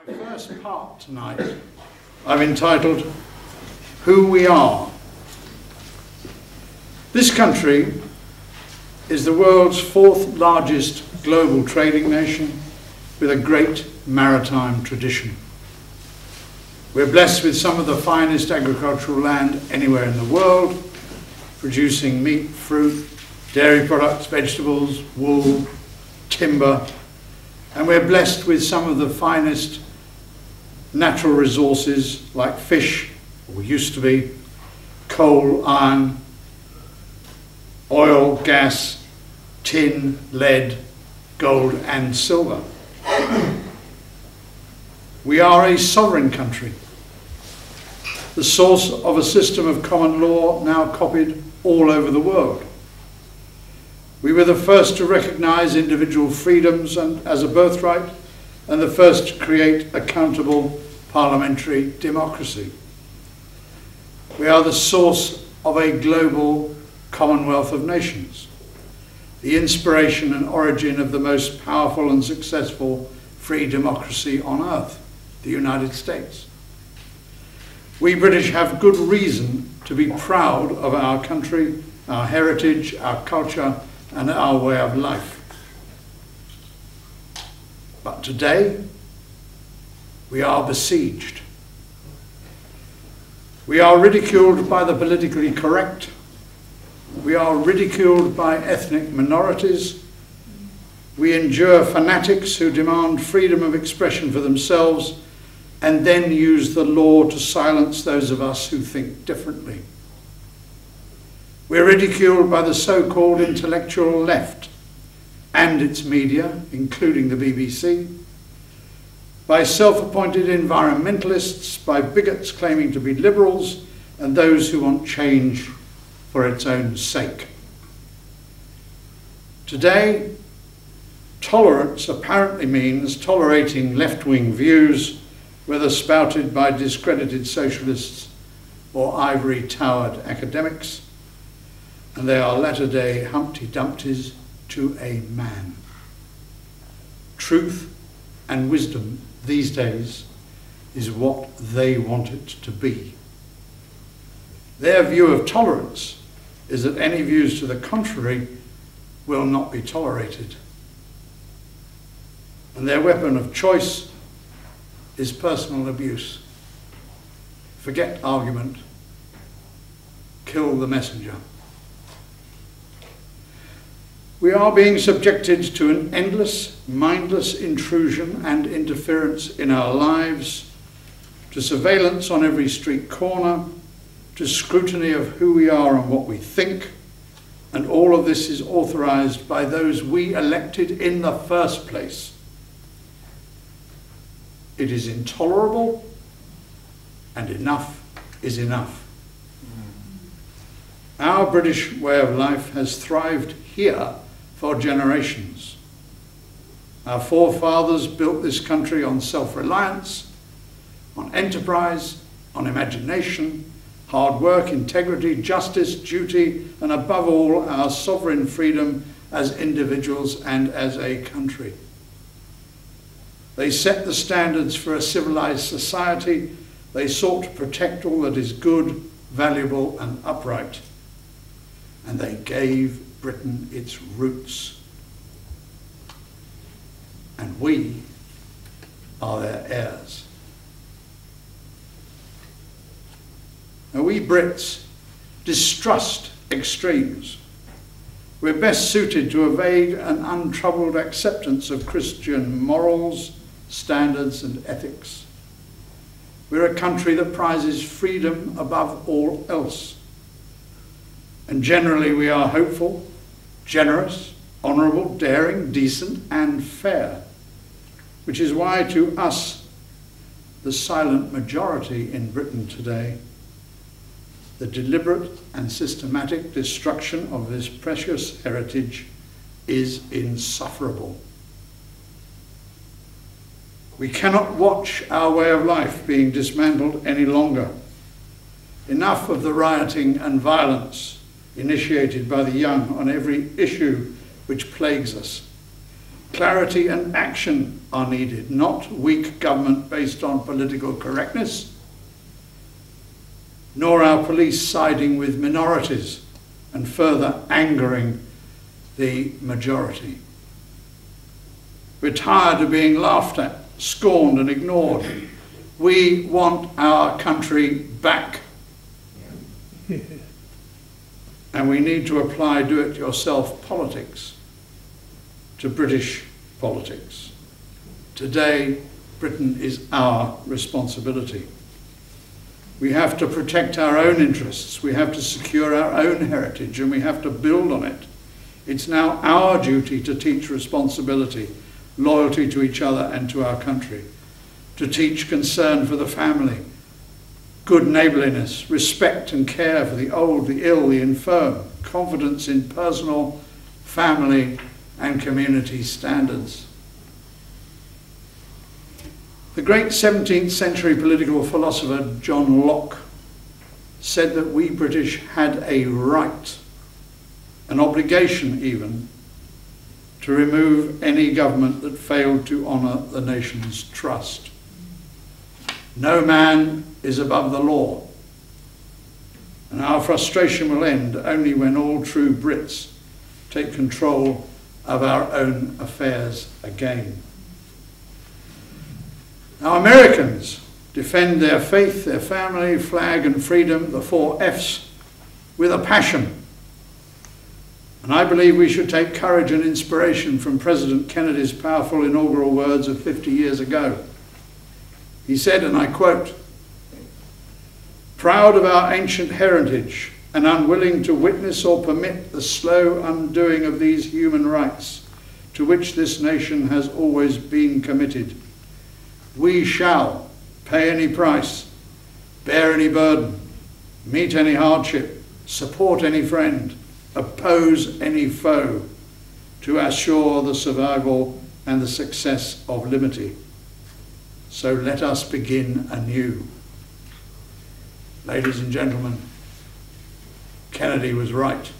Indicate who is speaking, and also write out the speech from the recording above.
Speaker 1: My first part tonight I've entitled Who We Are. This country is the world's fourth largest global trading nation with a great maritime tradition. We're blessed with some of the finest agricultural land anywhere in the world, producing meat, fruit, dairy products, vegetables, wool, timber, and we're blessed with some of the finest natural resources like fish, or used to be, coal, iron, oil, gas, tin, lead, gold and silver. We are a sovereign country, the source of a system of common law now copied all over the world. We were the first to recognise individual freedoms as a birthright and the first to create accountable parliamentary democracy. We are the source of a global commonwealth of nations, the inspiration and origin of the most powerful and successful free democracy on earth, the United States. We British have good reason to be proud of our country, our heritage, our culture, and our way of life. But today, we are besieged. We are ridiculed by the politically correct. We are ridiculed by ethnic minorities. We endure fanatics who demand freedom of expression for themselves and then use the law to silence those of us who think differently. We're ridiculed by the so-called intellectual left and its media, including the BBC, by self-appointed environmentalists, by bigots claiming to be liberals, and those who want change for its own sake. Today, tolerance apparently means tolerating left-wing views, whether spouted by discredited socialists or ivory-towered academics, and they are latter-day Humpty Dumptys to a man. Truth and wisdom these days is what they want it to be. Their view of tolerance is that any views to the contrary will not be tolerated. And their weapon of choice is personal abuse. Forget argument, kill the messenger. We are being subjected to an endless, mindless intrusion and interference in our lives, to surveillance on every street corner, to scrutiny of who we are and what we think, and all of this is authorised by those we elected in the first place. It is intolerable, and enough is enough. Our British way of life has thrived here for generations. Our forefathers built this country on self-reliance, on enterprise, on imagination, hard work, integrity, justice, duty, and above all, our sovereign freedom as individuals and as a country. They set the standards for a civilized society. They sought to protect all that is good, valuable, and upright. And they gave Britain its roots. And we are their heirs. Now, we Brits distrust extremes. We're best suited to a vague and untroubled acceptance of Christian morals, standards, and ethics. We're a country that prizes freedom above all else. And generally we are hopeful, generous, honourable, daring, decent, and fair, which is why to us, the silent majority in Britain today, the deliberate and systematic destruction of this precious heritage is insufferable. We cannot watch our way of life being dismantled any longer. Enough of the rioting and violence initiated by the young on every issue which plagues us. Clarity and action are needed, not weak government based on political correctness, nor our police siding with minorities and further angering the majority. We're tired of being laughed at, scorned and ignored. We want our country back. And we need to apply do-it-yourself politics to British politics. Today, Britain is our responsibility. We have to protect our own interests, we have to secure our own heritage, and we have to build on it. It's now our duty to teach responsibility, loyalty to each other and to our country, to teach concern for the family, good neighbourliness, respect and care for the old, the ill, the infirm, confidence in personal, family and community standards. The great 17th century political philosopher John Locke said that we British had a right, an obligation even, to remove any government that failed to honour the nation's trust. No man is above the law, and our frustration will end only when all true Brits take control of our own affairs again. Now, Americans defend their faith, their family, flag and freedom, the 4 Fs, with a passion. And I believe we should take courage and inspiration from President Kennedy's powerful inaugural words of 50 years ago. He said, and I quote, "Proud of our ancient heritage and unwilling to witness or permit the slow undoing of these human rights to which this nation has always been committed, we shall pay any price, bear any burden, meet any hardship, support any friend, oppose any foe, to assure the survival and the success of liberty. So let us begin anew." Ladies and gentlemen, Kennedy was right.